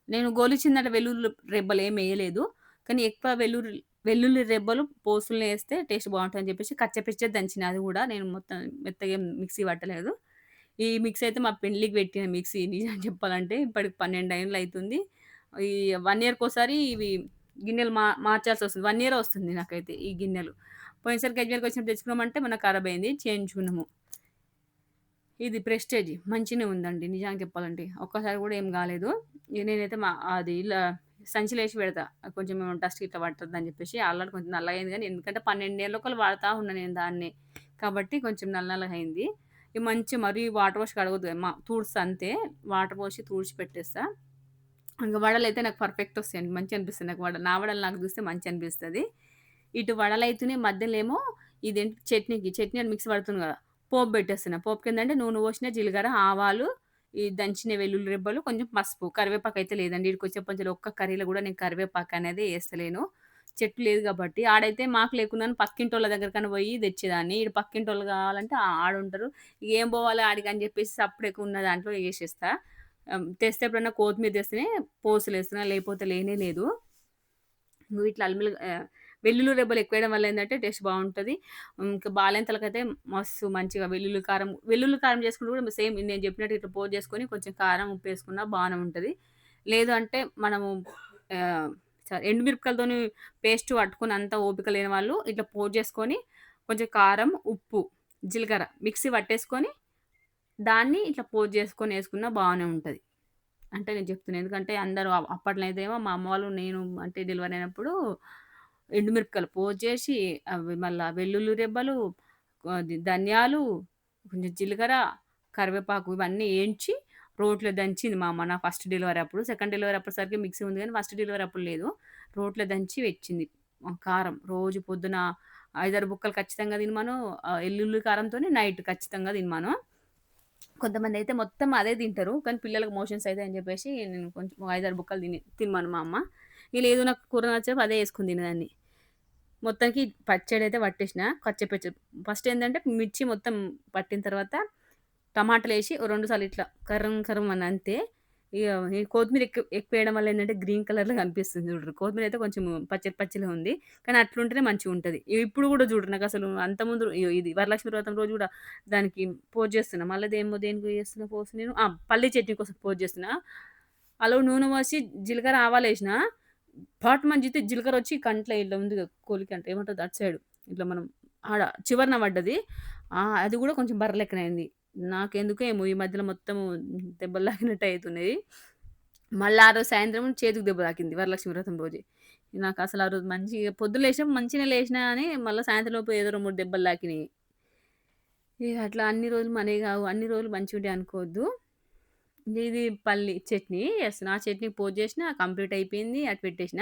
నేను గోలిచిందట వెల్లుల్లి రెబ్బలేమెయలేదు. కానీ ఎక్కువ వెల్లుల్లి రెబ్బలు పోసుల్లో ఏస్తే టేస్ట్ బావుంటదని చెప్పేసి కచ్చపిచ్చే దంచిన అది గూడా. నేను మొత్తం మెత్తగా ఏం మిక్సీ పట్టలేదు. ఈ మిక్సీ అయితే మా పెళ్ళికి పెట్టిన మిక్సీ నిజం చెప్పాలంటే. ఇప్పటికి 12 ఏండ్లయితుంది. ఈ 1 ఇయర్‌కోసారి ఇవి గిన్నెలు మార్చాల్సొస్తుంది. 1 ఇయరే వస్తుంది నాకైతే ఈ గిన్నెలు. పోయినసారి గజ్వేల్‌కొచ్చినప్పుడు తెచ్చుకున్నామంటే మొన్న ఖరాబయింది. చేయించుకున్నాము. ఇది ప్రెస్టేజ్ మంచినే ఉందండి నిజానికి చెప్పాలంటే. ఒక్కసారి గూడా ఏం గాలేదు. ఇగ నేనైతే అది ఇలా సంచిలో ఏసి పెడతా. కొంచెం డస్ట్ ఇట్లా పట్టొద్దని జెప్పేసి. ఆల్రెడీ కొంచెం నల్లగయింది గానీ, ఎందుకంటే 12 ఏళ్లకల్లా వాడతా ఉన్నా నేను దాన్నే. కాబట్టి కొంచెం నల్లగయింది. ఇగ మంచిగా మరీ వాటర్ పోసి కడగొద్దు తుడుస్తా అంతే. వాటర్ పోసి తుడిచి పెట్టేస్తా. ఇంక వడలైతే నాకు పర్ఫెక్ట్ ఒస్తాయండి. మంచిగనిపిస్తది నాకు నా వడలు నాకు జూస్తే మంచిగనిపిస్తది. ఇటు వడలైతున్నాయి మధ్యలో ఏమో ఇదేంటి చట్నీ అని మిక్సీ పడుతుంది గదా! పోపు బెట్టేస్తున్నా. పోపుకేందంటే నూనె పోసిన, జీలకర్ర, ఆవాలు, ఈ దంచిన వెల్లుల్లి రెబ్బలు, కొంచెం పసుపు, కరివేపాకయితే లేదండి. ఈడికొచ్చేప్పటినుంచి ఒక్క కర్రీలో గూడా నేను కరివేపాకనేదే ఏస్తలేను. చెట్టు లేదు గాబట్టి. ఆడైతే మాకు లేకున్నాను పక్కింటోళ్ళ దగ్గరకన్నా పోయి తెచ్చేదాన్ని. ఈడ పక్కింటోళ్ళు గావాలంటే ఆడుంటరు. ఏం పోవాలి ఆడికని జెప్పేసి సప్పుడేక ఉన్న దాంట్లో ఏసేస్తా. తెస్తే ఎప్పుడన్నా కొత్తిమీర తెస్తేనే పోసులేస్తున్నా. లేకపోతే లేనే లేదు. నువ్వు ఇట్లా వెల్లుల్లి రెబ్బలు ఎక్కువేయడం వల్ల ఏందంటే టేస్ట్ బావుంటది. ఇంకా బాలింతలకైతే మస్తు మంచిగా వెల్లుల్లి కారం చేసుకుంటే కూడా సేమ్ నేను చెప్పినట్టు ఇట్లా పోపు చేసుకొని కొంచెం కారం, ఉప్పేసుకున్నా బానే ఉంటది. లేదు అంటే మనము ఆహ్, ఎండుమిరపకాయలతోని పేస్ట్ పట్టుకొని అంత ఓపిక లేని వాళ్ళు ఇట్లా పోపు చేసుకొని కొంచెం కారం, ఉప్పు, జీలకర్ర మిక్సీ పట్టేసుకొని దాన్ని ఇట్లా పోపు చేసుకొని ఏసుకున్నా బానే ఉంటది. అంటే నేను చెప్తున్నా. ఎందుకంటే అందరూ అప్పట్లో అయితేమో మా అమ్మ వాళ్ళు నేను అంటే డెలివరీ అయినప్పుడు ఎండుమిరపకాయలు పోపేసి అవి మళ్ళా వెల్లుల్లి రెబ్బలు, ధనియాలు, కొంచెం జీలకర్ర, కరివేపాకు ఇవన్నీ ఏంచి రోట్లో దంచింది మా అమ్మ నా ఫస్ట్ డెలివరీ అప్పుడు. సెకండ్ డెలివరీ అప్పటిసరికి మిక్సీ ఉంది గానీ ఫస్ట్ డెలివరీ అప్పుడు లేదు. రోట్లో దంచి పెట్టింది. కారం రోజు పొద్దున 5, 6 బుక్కలు ఖచ్చితంగా తినమను. ఎల్లుల్లి కారంతోని నైట్ ఖచ్చితంగా తినమను. కొంతమందయితే మొత్తం అదే తింటరు. కానీ పిల్లలకి మోషన్స్ అయితాయని జెప్పేసి నేను కొంచెం 5, 6 బుక్కలు తినమను మా అమ్మ. ఇగ లేదు నాకు కూర నచ్చకపోతే అదే యేసుకొని తినేదాన్ని. మొత్తానికి పచ్చడైతే పట్టేసిన. కచ్చపచ్చ ఫస్ట్ ఏందంటే మిర్చి మొత్తం పట్టిన తర్వాత టమాటాలేసి ఓ 2 సార్లు ఇట్లా కర్రం కర్రం అని అంతే. ఇగ ఈ కొత్తిమీర ఎక్కువేయడం వల్ల ఏందంటే గ్రీన్ కలర్‌లో కనిపిస్తుంది చూడుర్రి. కొత్తిమీర అయితే కొంచెం పచ్చడి పచ్చిగా ఉంది. కానీ అట్లుంటేనే మంచిగుంటది. ఇప్పుడు గూడా చూడు నాకసలు అంతకుముందు ఇది వరలక్ష్మి వ్రతం రోజు గూడా దానికి పోపు చేస్తున్నా. మళ్ళా దేనికి చేస్తున్నా పోసు నేను పల్లి చట్నీ కోసం పోపు చేస్తున్నా. అందులో నూనె పోసి జీలకర్ర, ఆవాలేసిన పట్మని జీతే జీలకర్రొచ్చి కంట్లో ఇట్లా ఉందిగా కొలికంట ఏమంటది అటు సైడు. ఇట్లా మనం ఆడ చివరన పడ్డది. అది గూడా కొంచెం బర్ర లెక్కనే అయింది. నాకెందుకో ఏమో ఈ మధ్యలో మొత్తము దెబ్బలు తాకినట్టు అయితున్నాయి. మళ్ళా ఆ రోజు సాయంత్రం చేతికి దెబ్బ తాకింది వరలక్ష్మి వ్రతం రోజే. నాకసలు ఆ రోజు మంచిగా పొద్దున లేసినప్పుడు మంచిగానే లేసినా గానీ, మళ్ళా సాయంత్రం లోపు ఏదో 2, 3 దెబ్బలు తాకినాయి. ఇగ అట్లా అన్ని రోజులు మనయి గావు. అన్ని రోజులు మంచిగుంటాయి అనుకోవద్దు. ఇది పల్లి చట్నీ చేస్తున్నా. ఆ చట్నీ పోపు చేసిన కంప్లీట్ అయిపోయింది. అటు పెట్టేసిన.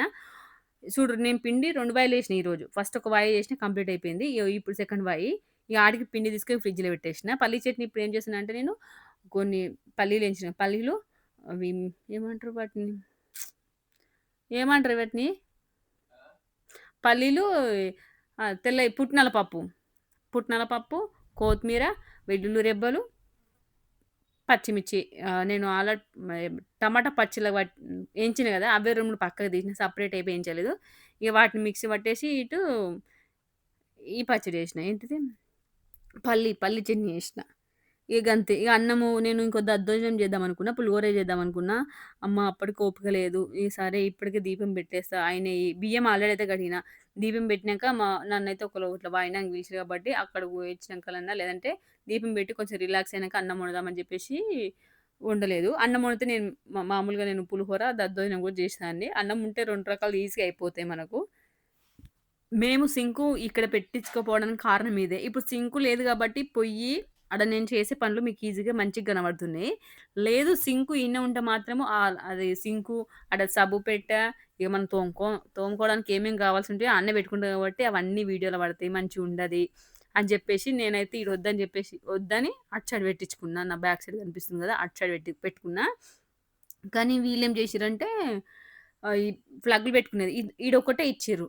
చూడు నేను పిండి 2 వాయిలేసిన ఈరోజు. ఫస్ట్ ఒక వాయి చేసిన కంప్లీట్ అయిపోయింది. ఇగో ఇప్పుడు సెకండ్ వాయి. ఇగ ఆడికి పిండి తీసుకొని ఫ్రిడ్జ్‌లో పెట్టేసిన. పల్లి చట్నీ ఇప్పుడు ఏం చేస్తున్నా అంటే నేను కొన్ని పల్లీలు అవి ఏమంటారు వాటిని? ఏమంటారు వాటిని? పల్లీలు తెల్లయి పుట్నాల పప్పు. పుట్నాల పప్పు, కొత్తిమీర, వెల్లుల్లి రెబ్బలు, పచ్చిమిర్చి నేను టమాటా పచ్చిలా ఏంచిన గదా! అవే 2, 3 పక్కకు తీసిన. సెపరేట్ ఏమి ఏయించలేదు. ఇగ వాటిని మిక్సీ పట్టేసి ఇటు ఈ పచ్చడి చేసిన. ఏంటిది? పల్లి చట్నీ చేసిన. ఇగ గంతే. ఇగ అన్నము నేను ఇంకో దద్దోజనం చేద్దామనుకున్నా. పులిహోర చేద్దామనుకున్నా. అమ్మ అప్పటికి ఓపిక లేదు. సరే ఇప్పటికే దీపం పెట్టేస్తా. అయినయి బియ్యం ఆల్రెడీ అయితే కడిగిన. దీపం పెట్టినాక నన్నైతే ఒకళ్ళు ఇట్లా వాయినానికి పిలిచిర్రు కాబట్టి అక్కడికి పోయొచ్చినంకలన్నా లేదంటే దీపం పెట్టి కొంచెం రిలాక్స్ అయినాక అన్నం వండుదామని చెప్పేసి వండలేదు. అన్నం వండితే నేను మామూలుగా నేను పులిహోర, దద్దోజనం కూడా చేసేదాన్ని. అన్నం ఉంటే 2 రకాలు ఈజీగా అయిపోతాయి మనకు. మేము సింకు ఇక్కడ పెట్టించుకోపోవడానికి కారణం ఇదే. ఇప్పుడు సింకు లేదు కాబట్టి పొయ్యి ఆడ నేను చేసే పనులు మీకు ఈజీగా మంచిగా కనబడుతున్నాయి. లేదు సింకు ఈడనే ఉంటే మాత్రము అది సింకు, ఆడ సబ్బు పెట్టె, ఇగ మనం తోముకోవడానికి ఏమేం కావాల్సుంటాయో ఆడనే పెట్టుకుంటాం కాబట్టి అవన్నీ వీడియోలో పడతాయి. మంచిగుండది అని జెప్పేసి నేనైతే ఈడొద్దని జెప్పేసి వద్దని అటు సైడ్ పెట్టించుకున్నా. నా బ్యాక్ సైడ్ కనిపిస్తుంది గదా! అటు సైడ్ పెట్టుకున్నా. కానీ వీళ్ళేం జేసిర్రంటే ఈ ప్లగ్‌లు పెట్టుకునేది. ఈడొక్కటే ఇచ్చిర్రు.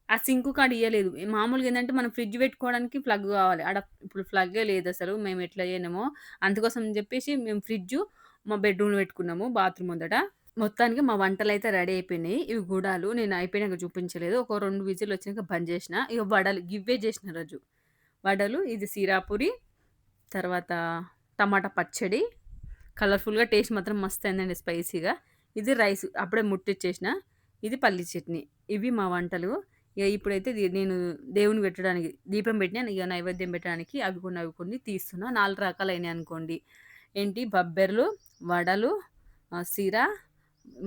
ఆ సింకు కాడ ఇయ్యలేదు. మామూలుగా ఏందంటే మనం ఫ్రిడ్జ్ పెట్టుకోవడానికి ప్లగ్ కావాలి. ఆడ ఇప్పుడు ప్లగ్గే లేదసలు. మేము ఎట్లా చేయనమో. అందుకోసం అని జెప్పేసి మేము ఫ్రిడ్జు మా బెడ్‌రూమ్‌లో పెట్టుకున్నాము బాత్రూమ్ ముందట. మొత్తానికి మా వంటలైతే రెడీ అయిపోయినాయి. ఇవి గుడాలు నేను అయిపోయినాక చూపించలేదు. ఒక 2 విజిల్లొచ్చినాక బంద్ జేసిన. ఇగ వడలు గివ్వే జేసిన రోజు. వడలు, ఇది సిరాపురి, తర్వాత టమాటా పచ్చడి. కలర్‌ఫుల్‌గా టేస్ట్ మాత్రం మస్తయిందండి స్పైసీగా. ఇది రైస్ అప్పుడే ముట్టిచ్చేసిన. ఇది పల్లీ చట్నీ. ఇవి మా వంటలు. ఇగ ఇప్పుడైతే నేను దేవునికి పెట్టడానికి దీపం పెట్టినా. ఇగ నైవేద్యం పెట్టడానికి అవి కొన్ని తీస్తున్నా. 4 రకాలయినాయనుకోండి. ఏంటి బబ్బెర్లు, వడలు, సిర,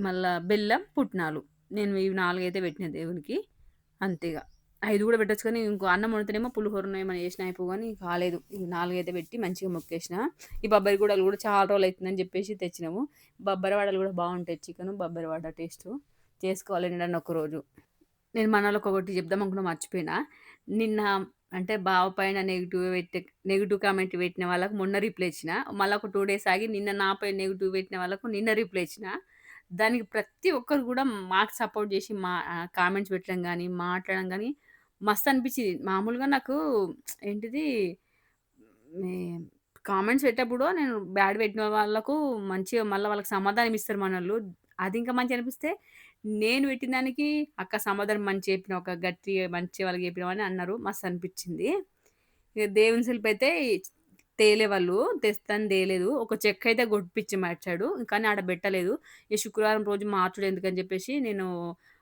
మళ్ళా బెల్లం, పుట్నాలు. నేను ఇవి 4 అయితే పెట్టిన దేవునికి. అంతే ఇగ. 5 గూడా పెట్టొచ్చు కానీ, ఇంకో అన్నం వండితేనేమో పులిహోరనో ఏమైనా చేసినా అయిపోవు గానీ కాలేదు. ఈ 4 అయితే పెట్టి మంచిగా మొక్కేసిన. ఈ బబ్బరి గూడలు గూడా చాలా రోజులయితుందని జెప్పేసి తెచ్చినాము. బబ్బరి వడలు గూడా బావుంటాయి. చికెను, బబ్బరి వడ టేస్టు. చేసుకోవాలి ఎన్నడన్నా ఒకరోజు. నేను మనోళ్ళకి ఒకటి చెప్దాం అనుకున్నా మర్చిపోయినా. నిన్న అంటే బావ పైన నెగెటివ్ కామెంట్ పెట్టిన వాళ్ళకి మొన్న రిప్లై ఇచ్చిన. మళ్ళా ఒక 2 డేస్ ఆగి నిన్న నాపై నెగెటివ్ పెట్టిన వాళ్ళకు నిన్న రిప్లై ఇచ్చిన. దానికి ప్రతి ఒక్కరు గూడా మాకు సపోర్ట్ జేసి కామెంట్స్ పెట్టడం గానీ, మాట్లాడడం గానీ మస్తనిపించింది. మామూలుగా నాకు ఏంటిది మే కామెంట్స్ పెట్టేప్పుడు నేను బ్యాడ్ పెట్టిన వాళ్ళకు మంచిగా మళ్ళా వాళ్ళకి సమాధానం ఇస్తారు మనోళ్ళు. అది ఇంకా మంచిగనిపిస్తే, నేను పెట్టిన దానికి "అక్క సమాధానం మంచిగా చెప్పినావు అక్క. గట్టిగా మంచిగా వాళ్ళకి చెప్పినావు" అని అన్నారు. మస్తనిపించింది. ఇగ దేవుని శిల్పయితే తేలే వాళ్ళు. తెస్తా అని తేలేదు. ఒక చెక్కయితే కొట్టిపిచ్చి మార్చాడు. కానీ ఆడ బెట్టలేదు. ఈ శుక్రవారం రోజు మార్చుడు ఎందుకని జెప్పేసి నేను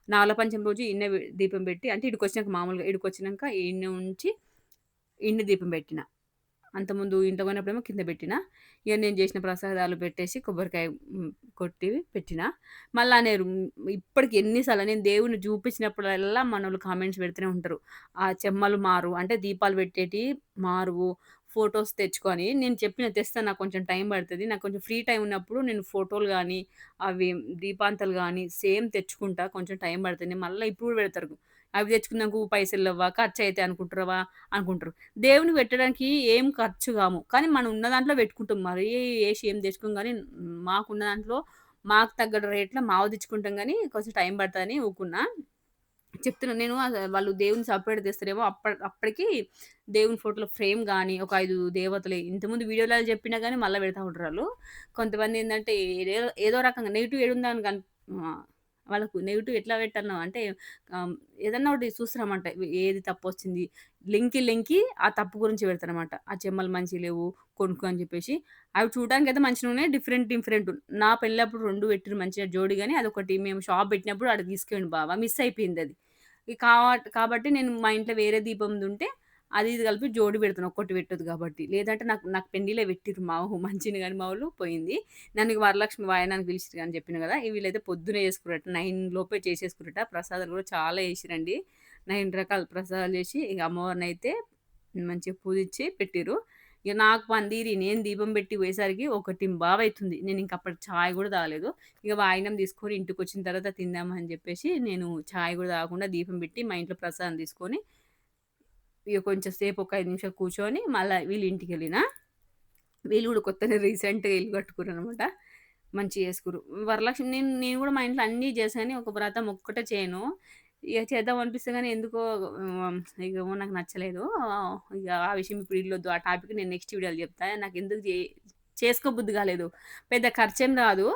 నాగుల పంచమి రోజు ఈడనే దీపం పెట్టి అంటే ఈడికొచ్చినాక మామూలుగా ఈడికొచ్చినంక ఈడనే ఉంచి ఈడనే దీపం పెట్టిన. అంతకుముందు ఇంట్లో పోయినప్పుడేమో కింద పెట్టిన. ఇగ నేను చేసిన ప్రసాదాలు పెట్టేసి కొబ్బరికాయ కొట్టి పెట్టిన. మళ్ళా అనేరు ఇప్పటికి ఎన్ని సార్లు నేను దేవుడిని చూపించినప్పుడల్లా మనోళ్ళు కామెంట్స్ పెడుతూనే ఉంటారు. ఆ చెమ్మలు మారు అంటే దీపాలు పెట్టేటియి మారువు. ఫోటోస్ తెచ్చుకో అని. నేను చెప్పిన తెస్తా నాకు కొంచెం టైం పడతది. నాకు కొంచెం ఫ్రీ టైమ్ ఉన్నప్పుడు నేను ఫోటోలు గానీ, అవి దీపాంతాలు గానీ సేమ్ తెచ్చుకుంటా. కొంచెం టైం పడతది. మళ్ళా ఇప్పుడు పెడతారు. అవి తెచ్చుకున్నందుకు పైసలు లెవ్వా? ఖర్చయితాయి అనుకుంటారవా? అనుకుంటారు. దేవునికి పెట్టడానికి ఏం ఖర్చు గాము. కానీ మనం ఉన్న దాంట్లో పెట్టుకుంటాం. మరీ ఏసి ఏం తెచ్చుకోము గానీ, మాకున్న దాంట్లో మాకు తగ్గ రేట్‌లో మావి తెచ్చుకుంటాం గానీ, కొంచెం టైం పడతదని ఊకున్నా. చెప్తున్నా నేను వాళ్ళు దేవుని సెపరేట్ తెస్తారేమో అప్పటికి దేవుని ఫోటోలో ఫ్రేమ్ గానీ, ఒక 5 దేవతలు ఇంతకుముందు వీడియోలలో చెప్పినా గానీ మళ్ళా పెడతా ఉంటారాళ్ళు. కొంతమందేందంటే ఏదో రకంగా నెగెటివ్ ఏడుందని వాళ్ళకు నెగెటివ్ ఎట్లా పెట్టాలనో అంటే ఏదన్నా ఒకటి చూస్తారనమాట. ఏది తప్పొచ్చింది. లింకి ఆ తప్పు గురించి పెడతారనమాట. ఆ చెమ్మలు మంచిగా లేవు కొనుక్కో అని చెప్పేసి. అవి చూడడానికైతే మంచిగున్నాయి. డిఫరెంట్. నా పెళ్ళప్పుడు 2 పెట్టిర్రు మంచిగా జోడి గాని, అదొకటి మేము షాప్ పెట్టినప్పుడు ఆడ తీసుకెళ్ళిండు బావ. మిస్ అయిపోయిందది. ఇక కాబట్టి నేను మా ఇంట్లో వేరే దీపందుంటే అది ఇది కలిపి జోడి పెడుతున్నా. ఒక్కటి పెట్టొద్దు కాబట్టి. లేదంటే నాకు నాకు పెండిలే పెట్టిర్రు మంచిని గాని మా వోళ్ళు పోయింది. నన్ను ఇగ వరలక్ష్మి వాయనానికి పిలిచిర్రు అని చెప్పిన గదా! వీళ్ళైతే పొద్దున్నే చేసుకుర్రట. 9 లోపే చేసేసుకుర్రట. ప్రసాదాలు గూడా చాలా చేసిర్రండి. 9 రకాల ప్రసాదాలు చేసి ఇగ అమ్మవారినైతే మంచిగా పూజిచ్చి పెట్టిర్రు. ఇగ నాకు పందిరి నేను దీపం పెట్టి పోయేసరికి 1:15 అయితుంది. నేనింక అప్పటికి చాయ్ గూడా తాగలేదు. ఇగ వాయినం తీసుకొని ఇంటికొచ్చిన తర్వాత తిందామని జెప్పేసి నేను చాయ్ గూడా తాగకుండా దీపం పెట్టి మా ఇంట్లో ప్రసాదం తీసుకొని ఇగ కొంచెం సేపు ఒక 5 నిమిషాలు కూర్చొని మళ్ళా వీళ్ళ ఇంటికెళ్ళినా. వీళ్ళు గూడా కొత్తగా రీసెంట్‌గా ఇల్లు కట్టుకుర్రనమాట. మంచిగా చేసుకుర్రు. వరలక్ష్మి నేను నేను గూడా మా ఇంట్లో అన్నీ చేశా గానీ, ఒక వ్రతం ఒక్కటే చేయను. ఇగ చేద్దాం అనిపిస్తే గానీ ఎందుకో ఇగ నాకు నచ్చలేదు. ఇగ ఆ విషయం ఇప్పుడు ఈళ్ళొద్దు. ఆ టాపిక్ నేను నెక్స్ట్ వీడియోలో చెప్తా. నాకెందుకు చేసుకోబుద్ధి కాలేదు. పెద్ద ఖర్చేం రాదు.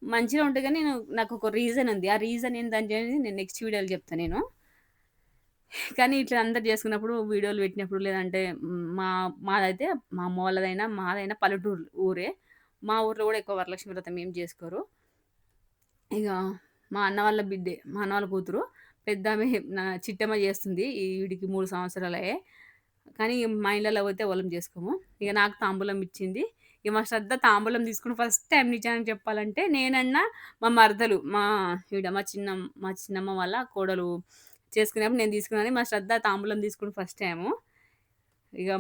మంచిగా ఉంటది గానీ నాకొక రీజన్ ఉంది. ఆ రీజన్ ఏందని నేను నెక్స్ట్ వీడియోలో చెప్తా నేను. కానీ ఇట్లా అందరూ చేసుకున్నప్పుడు వీడియోలు పెట్టినప్పుడు లేదంటే మా మాదైతే మా అమ్మ వాళ్ళదైనా, మాదైనా పల్లెటూరు ఊరే. మా ఊర్లో గూడా ఎక్కువ వరలక్ష్మి వ్రతం ఏం చేసుకోరు. ఇగ మా అన్న వాళ్ళ బిడ్డే. మా అన్న వాళ్ళ కూతురు. పెద్దామె నా చిట్టమ్మ చేస్తుంది. ఈడికి 3 సంవత్సరాలయే. కానీ మా ఇళ్ళలో అయితే ఎవలం చేసుకోము. ఇగ నాకు తాంబూలం ఇచ్చింది. ఇగ మా శ్రద్ధ తాంబూలం తీసుకున్న ఫస్ట్ టైమ్ నిజానికి చెప్పాలంటే నేనన్నా, మా మరదలు మా చిన్నమ్మ వాళ్ళ కోడలు చేసుకునేప్పుడు నేను తీసుకున్నాను. మా శ్రద్ధ తాంబూలం తీసుకుంది ఫస్ట్ టైము. ఇగ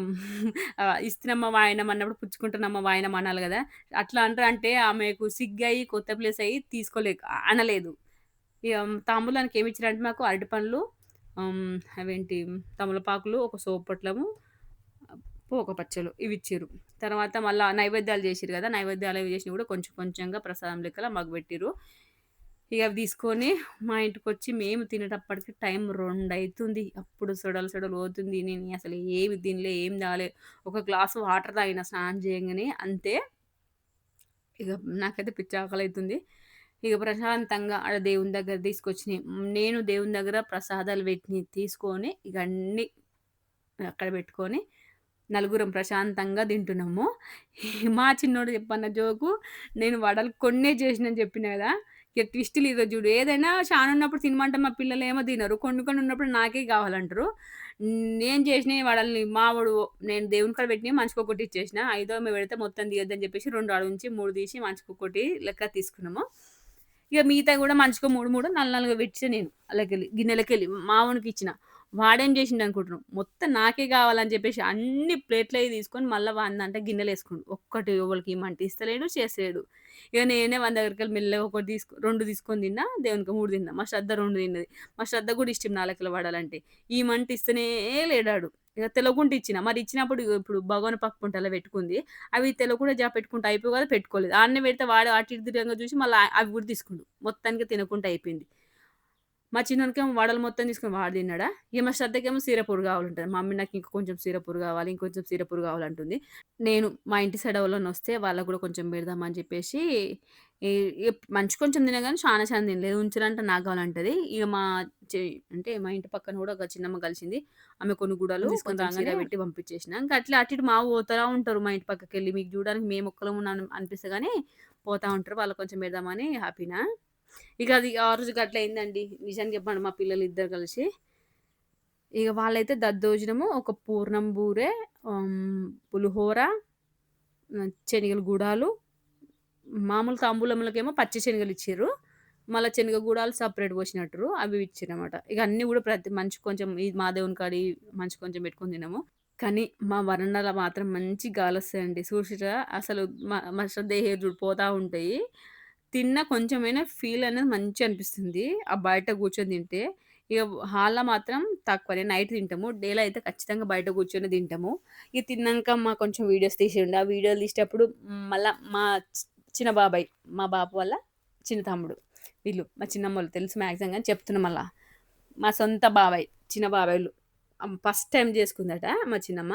ఇస్తున్నమ్మ వాయనం అన్నప్పుడు పుచ్చుకుంటున్నమ్మ వాయనం అనాలి గదా! అట్లా అంటే ఆమెకు సిగ్గయి కొత్త ప్లేస్ అయ్యి అనలేదు. ఇగ తాంబూలానికి ఏమిచ్చిరంటే మాకు అరటిపండ్లు, అవేంటి తమలపాకులు, ఒక సోపు పొట్లము, పోక పచ్చలు ఇవిచ్చిర్రు. తర్వాత మళ్ళా నైవేద్యాలు జేసిర్రు గదా! నైవేద్యాలు అవి జేసినవి గూడా కొంచెం కొంచెంగా ప్రసాదం లెక్కల మాకు బెట్టిర్రు. ఇగ అవి తీసుకొని మా ఇంటికొచ్చి మేము తినేటప్పటికి టైం 2 అయితుంది. అప్పుడు సొడలు సొడలు పోతుంది. నేను అసలు ఏమి తినలే, ఏం తాగలే. ఒక గ్లాస్ వాటర్ తాగిన స్నానం చేయంగానే అంతే. ఇగ నాకైతే పిచ్చి ఆకలైతుంది. ఇగ ప్రశాంతంగా ఆడ దేవుని దగ్గర తీసుకొచ్చినయి. నేను దేవుని దగ్గర ప్రసాదాలు పెట్టినయి తీసుకొని ఇగ అన్నీ అక్కడ పెట్టుకొని నలుగురం ప్రశాంతంగా తింటున్నాము. మా చిన్నోడు చెప్పన్న జోకు, నేను వడలు కొన్నే చేసినని చెప్పిన గదా! ఇక ట్విస్టులు ఇగో జూడు. ఏదైనా షానున్నప్పుడు తినమంటే మా పిల్లలేమో తినరు. కొన్ని కొన్ని ఉన్నప్పుడు నాకే కావాలంటరు. నేను చేసినయి వడల్ని మావోడు నేను దేవుని కాడ పెట్టినయి మనిషికొకటి ఇచ్చేసిన. ఐదోమె పెడితే మొత్తం తీయొద్దని చెప్పేసి 2 ఆడుంచి 3 తీసి మనిషికొకటి లెక్క తీసుకున్నాము. ఇగ మిగతాయి గూడా మనిషికో 3, 3 4, 4 పెట్టిన నేను ఆళ్ళకెళ్ళి గిన్నెలకెళ్ళి మావోనికిచ్చిన. వాడేం జేసిండనుకుంటున్నావు? మొత్తం నాకే గావాలని జెప్పేసి అన్ని ప్లేట్లయి తీసుకొని మళ్ళా వానిదంట గిన్నెలేసుకుండు. ఒక్కటి ఎవళ్ళకి ఇమ్మంటే ఇస్తలేడు, చేస్తలేడు. ఇగ నేనే వాని దగ్గరికెళ్ళి మెల్లగా ఒకటి 2 తీసుకొని తిన్నా. దేవునికి 3 తిన్నా. మా శ్రద్ధ 2 తిన్నది. మా శ్రద్ధ గూడా ఇష్టం 4 కిలో వడలంటే. ఈమంటే ఇస్తనే లేడాడు. ఇగ తెలవకుంట ఇచ్చిన. మరి ఇచ్చినప్పుడు ఇగో ఇప్పుడు భగవాన్ పక్కపొంటి పెట్టుకుంది. అవి తెలవకుండా పెట్టుకుంటే అయిపోవు గదా! పెట్టుకోలేదు. ఆడనే పెడితే వాడు అటు ఇటు తిరంగా చూసి మళ్ళా అవి గూడా తీసుకుండు. మొత్తానికి తినకుంటా అయిపోయింది. మా చిన్నోనికేమో వడలు మొత్తం తీసుకొని వాడు తిన్నాడా, ఇగ మా శ్రద్ధకేమో సిరపొడి కావాలంటది. మమ్మీ నాకు ఇంక కొంచెం సిరపొడి కావాలి, ఇంకొంచెం సిరపొడి కావాలంటుంది. నేను మా ఇంటి సైడ్ ఎవలన్నొస్తే వాళ్ళకి గూడా కొంచెం పెడదామని చెప్పేసి ఈ ఇగ మంచి కొంచెం తినా గానీ చానా తినలేదు. ఉంచురంట నాకు కావాలంటది. ఇగ చె అంటే మా ఇంటి పక్కన గూడా ఒక చిన్నమ్మ కలిసింది. ఆమె కొన్ని గుడలు తీసుకొని రాంగానే చీర పెట్టి పంపించేసిన. ఇంక అట్లా అటు ఇటు పోతా ఉంటారు మా ఇంటి పక్కకెళ్ళి. మీకు చూడడానికి మేము ఒక్కలము అనిపిస్తది గానీ పోతా ఉంటారు. వాళ్ళకి కొంచెం పెడదామని ఆపిన. ఇక అది ఆ రోజు గట్లయిందండి. నిజానికి చెప్పండి మా పిల్లలిద్దరు కలిసి. ఇగ వాళ్ళైతే దద్దోజనము, ఒక పూర్ణం బూరె, పులిహోర, శనగల గుడాలు, మామూలు తాంబూలములకేమో పచ్చి శనగలిచ్చిర్రు. మళ్ళా శనగ గూడాలు సెపరేట్ పోసినట్టుర్రు. అవి ఇచ్చిర్రనమాట. ఇగ అన్నీ గూడా ప్రతి మనిషికి కొంచెం మా దేవుని కాడియి మనిషికి కొంచెం పెట్టుకొని తిన్నాము. కానీ మా వరండాలో మాత్రం మంచి గాలొస్తదండి. చూసిర్రా అసలు మా శ్రద్ధ హెయిర్ జూడు పోతా ఉంటాయి. తిన్న కొంచెమైనా ఫీల్ అనేది మంచిగనిపిస్తుంది. ఆ బయట కూర్చొని తింటే. ఇగ హాల్‌లో మాత్రం తక్కువనే. నైట్ తింటాము. డేలో అయితే ఖచ్చితంగా బయట కూర్చొని తింటాము. ఇగ తిన్నాంక కొంచెం వీడియోస్ తీసిండు. ఆ వీడియోలు తీసేటప్పుడు మళ్ళా మా చిన్న బాబాయ్, మా బాపు వాళ్ళ చిన్న తమ్ముడు. వీళ్ళు మా చిన్నమ్మోళ్ళు తెలుసు మాక్సిమం గాని చెప్తున్నా మళ్ళా. మా సొంత బాబాయ్, చిన్న బాబాయోళ్ళు. ఫస్ట్ టైమ్ చేసుకుందట మా చిన్నమ్మ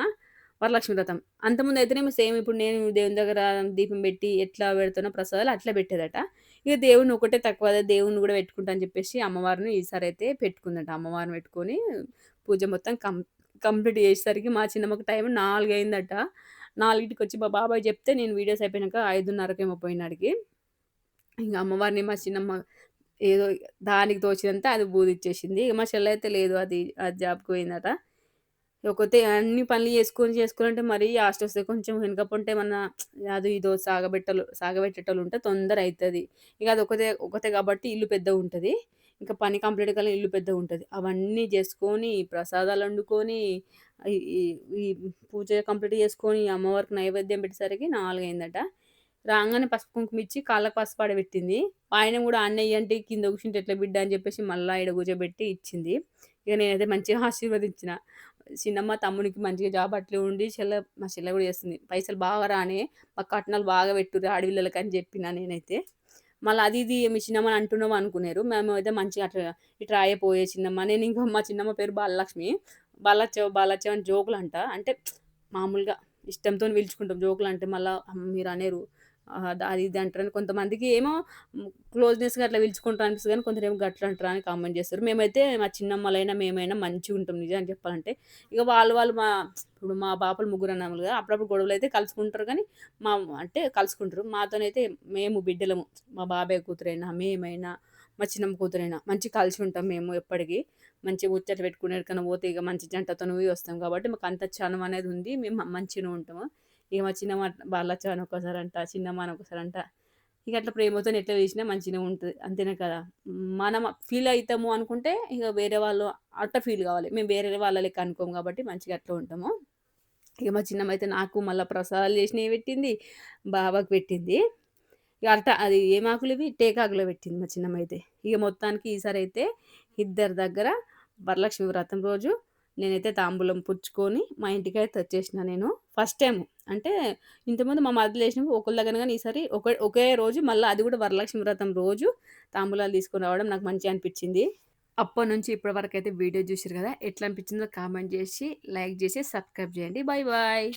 వరలక్ష్మి వ్రతం. అంతకుముందయితేనేమో సేమ్ ఇప్పుడు నేను దేవుని దగ్గర దీపం పెట్టి ఎట్లా పెడతానో ప్రసాదాలు అట్లా పెట్టేదట. ఇక దేవుడిని ఒకటే తక్కువ అదే దేవుడిని గూడా పెట్టుకుంటా అని చెప్పేసి అమ్మవారిని ఈసారైతే పెట్టుకుందట. అమ్మవారిని పెట్టుకొని పూజ మొత్తం కంప్లీట్ చేసేసరికి మా చిన్నమ్మకి టైం 4 అయిందట. 4కి మా బాబాయ్ చెప్తే నేను వీడియోస్ అయిపోయినాక 5:30కేమో పోయినాడికి. ఇంక అమ్మవారిని మా చిన్నమ్మ ఏదో దానికి తోచినంత అది బూదిచ్చేసింది. ఇక మా చెల్లయితే లేదు. అది జాబ్‌కి పోయిందట. ఒక్కతే అన్ని పనులు చేసుకొనంటే మరీ యాస్టొస్తది. కొంచెం వెనక పొంట ఏమన్నా అదో ఇదో సాగబెట్టేటోళ్ళుంటే తొందర అయితది. ఇక అది ఒకతే కాబట్టి ఇల్లు పెద్దగుంటది. ఇంకా పని కంప్లీట్ కాలే ఇల్లు పెద్దగుంటది. అవన్నీ చేసుకొని, ప్రసాదాలొండుకొని, ఈ ఈ ఈ పూజ కంప్లీట్ చేసుకొని, అమ్మవారికి నైవేద్యం పెట్టేసరికి 4 అయిందట. రాంగానే పసుపు, కుంకుమ ఇచ్చి కాళ్ళకి పసుపు ఆడబెట్టింది. వాయనం గూడా ఆడనే ఇయ్యంటే కింద కూర్చుంటే ఎట్లా బిడ్డ అని చెప్పేసి మళ్ళా ఈడ కూర్చోబెట్టి ఇచ్చింది. ఇక నేనైతే మంచిగా ఆశీర్వదించిన. చిన్నమ్మ తమ్మునికి మంచిగా జాబ్ అట్లే ఉండి మా చెల్లె గూడా చేస్తుంది. పైసలు బాగా రానే మాకు కట్నాలు బాగా పెట్టుర్రి ఆడపిల్లలకి అని చెప్పిన నేనైతే. మళ్ళా అది ఇది మీ చిన్నమ్మని అంటున్నావు అనుకున్నారు. మేమైతే మంచిగా అట్లా ఇటు రాయే పోయే చిన్నమ్మ. నేను ఇంకా మా చిన్నమ్మ పేరు బాలలక్ష్మి. బాలచ్చెవు అని జోకులంట. అంటే మామూలుగా ఇష్టంతోని పిలుచుకుంటాం జోకులంటే మళ్ళా మీరనేరు. అది ఇది అంటారని కొంతమందికి ఏమో క్లోజ్‌నెస్‌గా అట్లా పిలుచుకుంటా అనిపిస్తది గానీ కొందరేమో గట్ల అంటారా అని కామెంట్ చేస్తారు. మేమైతే మా చిన్నమ్మలైనా మేమైనా మంచిగుంటాం నిజానికి చెప్పాలంటే. ఇక వాళ్ళు ఇప్పుడు మా పాపలు ముగ్గురన్నాము గదా! అప్పుడప్పుడు గొడవలైతే కలుసుకుంటారు గానీ, మా అంటే కలుసుకుంటారు. మాతోనైతే మేము బిడ్డలము. మా బాబాయ్ కూతురైనా, మేమైనా, మా చిన్నమ్మ కూతురైనా మంచిగా కలిసి ఉంటాం మేము ఎప్పటికి. మంచిగా ముచ్చట్లు పెట్టుకుని ఎక్కడికన్నా పోతే ఇక మంచి జంటతోని పోయి వస్తాం కాబట్టి మాకంత చనువు అనేది ఉంది. మేము మంచిగానే ఉంటాము. ఇక మా చిన్నమ్మ బాలచ్చ అని ఒక్కసారంట, చిన్నమ్మ అని ఒకసారంట. ఇక అట్లా ప్రేమతోని ఎట్లా పిలిచినా మంచిగానే ఉంటది. అంతేనే కదా! మనం ఫీల్ అయితాము అనుకుంటే ఇక వేరే వాళ్ళు అట్లా ఫీల్ కావాలి. మేము వేరే వాళ్ళ లెక్క అనుకోము కాబట్టి మంచిగా అట్లా ఉంటాము. ఇక మా చిన్నమ్మైతే నాకు మళ్ళా ప్రసాదాలు చేసినయి పెట్టింది. బావకి పెట్టింది. ఇగ అది ఏం ఆకులివి? టేకాకులో పెట్టింది మా చిన్నమ్మయితే. ఇగ మొత్తానికి ఈసారైతే ఇద్దరి దగ్గర వరలక్ష్మి వ్రతం రోజు నేనైతే తాంబూలం పుచ్చుకొని మా ఇంటికైతే వచ్చేసిన నేను. First time. అంటే ఇంతకుముందు మా మరిది లేసినప్పుడు ఒకళ్ళ దగ్గర గాని ఈసారి ఒకే రోజు మళ్ళా అది కూడా వరలక్ష్మి వ్రతం రోజు తాంబూలాలు తీసుకొని రావడం నాకు మంచిగా అనిపిచ్చింది. అప్పటినుంచి ఇప్పటి వరకైతే వీడియో చూసిర్రు కదా! ఎట్లా అనిపించిందో కామెంట్ చేసి, లైక్ చేసి, సబ్స్క్రైబ్ చేయండి. Bye bye.